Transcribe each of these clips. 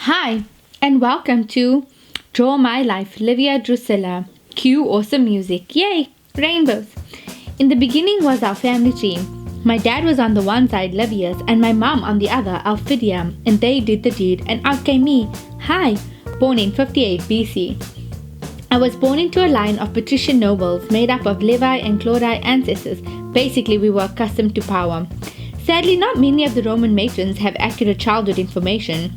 Hi, and welcome to Draw My Life, Livia Drusilla. Cue awesome music. Yay! Rainbows. In the beginning was our family tree. My dad was on the one side, Livius, and my mom on the other, Alphidia, and they did the deed, and out came me. Hi, born in 58 BC. I was born into a line of patrician nobles made up of Levi and Claudii ancestors. Basically, we were accustomed to power. Sadly, not many of the Roman matrons have accurate childhood information,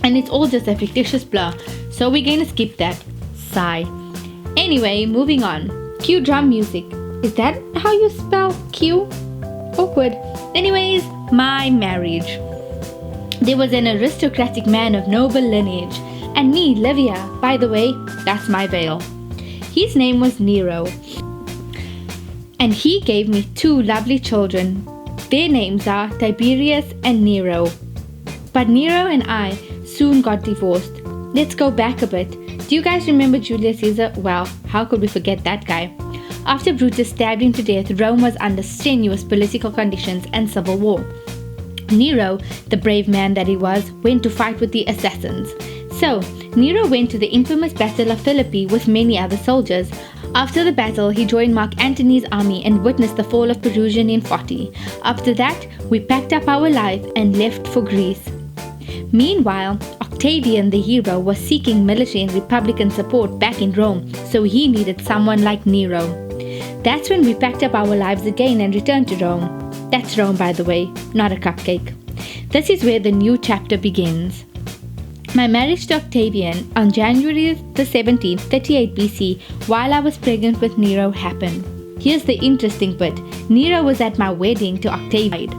and it's all just a fictitious blur, so we're going to skip that. Sigh. Anyway, moving on. Cue drum music. Is that how you spell cue? Awkward. Anyways, my marriage. There was an aristocratic man of noble lineage, and me, Livia, by the way, that's my veil. His name was Nero, and he gave me two lovely children. Their names are Tiberius and Nero. But Nero and I soon got divorced. Let's go back a bit. Do you guys remember Julius Caesar? Well, how could we forget that guy? After Brutus stabbed him to death, Rome was under strenuous political conditions and civil war. Nero, the brave man that he was, went to fight with the assassins. So, Nero went to the infamous Battle of Philippi with many other soldiers. After the battle, he joined Mark Antony's army and witnessed the fall of Perugian in 40. After that, we packed up our life and left for Greece. Meanwhile, Octavian the hero was seeking military and republican support back in Rome, so he needed someone like Nero. That's when we packed up our lives again and returned to Rome. That's Rome, by the way, not a cupcake. This is where the new chapter begins. My marriage to Octavian on January the 17th, 38 BC, while I was pregnant with Nero, happened. Here's the interesting bit. Nero was at my wedding to Octavian.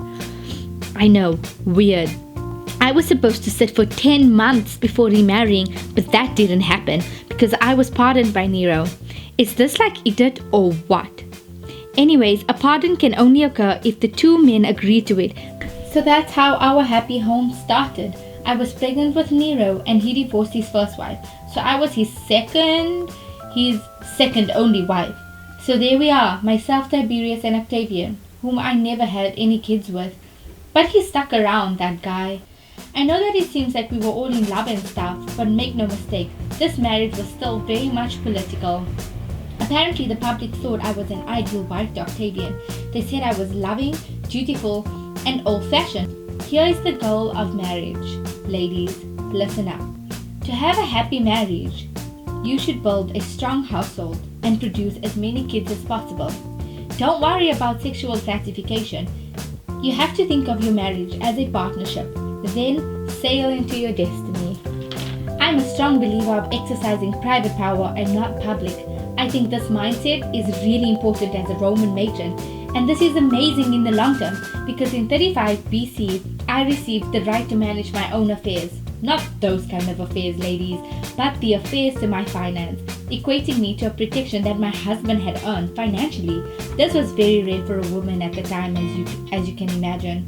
I know, weird. I was supposed to sit for 10 months before remarrying, but that didn't happen because I was pardoned by Nero. Is this like Edith or what? Anyways, a pardon can only occur if the two men agree to it. So that's how our happy home started. I was pregnant with Nero and he divorced his first wife. So I was his second only wife. So there we are, myself, Tiberius and Octavian, whom I never had any kids with. But he stuck around, that guy. I know that it seems like we were all in love and stuff, but make no mistake, this marriage was still very much political. Apparently the public thought I was an ideal wife to Octavian. They said I was loving, dutiful, and old-fashioned. Here is the goal of marriage. Ladies, listen up. To have a happy marriage, you should build a strong household and produce as many kids as possible. Don't worry about sexual gratification. You have to think of your marriage as a partnership. Then sail into your destiny. I'm a strong believer of exercising private power and not public. I think this mindset is really important as a Roman matron, and this is amazing in the long term because in 35 BC I received the right to manage my own affairs. Not those kind of affairs, ladies, but the affairs to my finance, equating me to a protection that my husband had earned financially. This was very rare for a woman at the time, as you can imagine.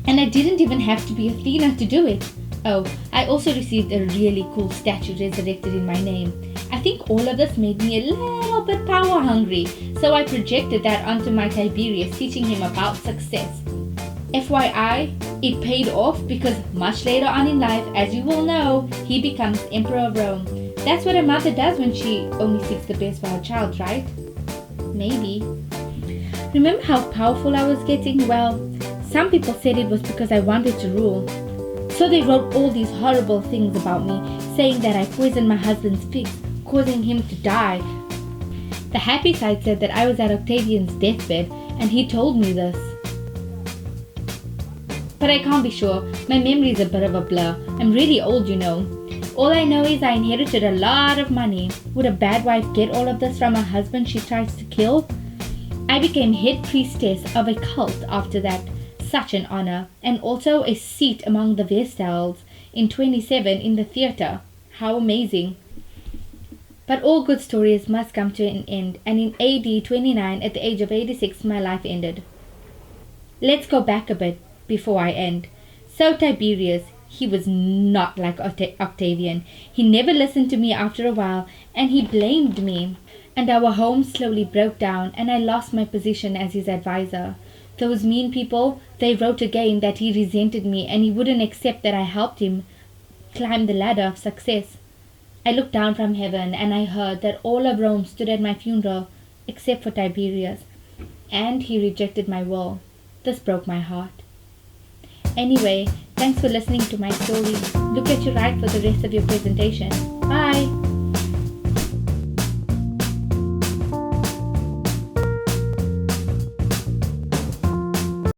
And I didn't even have to be Athena to do it. Oh, I also received a really cool statue resurrected in my name. I think all of this made me a little bit power hungry, so I projected that onto my Tiberius, teaching him about success. FYI, it paid off because much later on in life, as you will know, he becomes Emperor of Rome. That's what a mother does when she only seeks the best for her child, right? Maybe. Remember how powerful I was getting? Well, some people said it was because I wanted to rule. So they wrote all these horrible things about me, saying that I poisoned my husband's pigs, causing him to die. The happy side said that I was at Octavian's deathbed, and he told me this. But I can't be sure. My memory is a bit of a blur. I'm really old, you know. All I know is I inherited a lot of money. Would a bad wife get all of this from a husband she tries to kill? I became head priestess of a cult after that. Such an honor, and also a seat among the Vestals in 27 in the theatre. How amazing. But all good stories must come to an end, and in AD 29, at the age of 86, my life ended. Let's go back a bit before I end. So Tiberius, he was not like Octavian. He never listened to me after a while, and he blamed me. And our home slowly broke down, and I lost my position as his advisor. Those mean people, they wrote again that he resented me and he wouldn't accept that I helped him climb the ladder of success. I looked down from heaven and I heard that all of Rome stood at my funeral except for Tiberius, and he rejected my will. This broke my heart. Anyway, thanks for listening to my story. Look at your right for the rest of your presentation. Bye!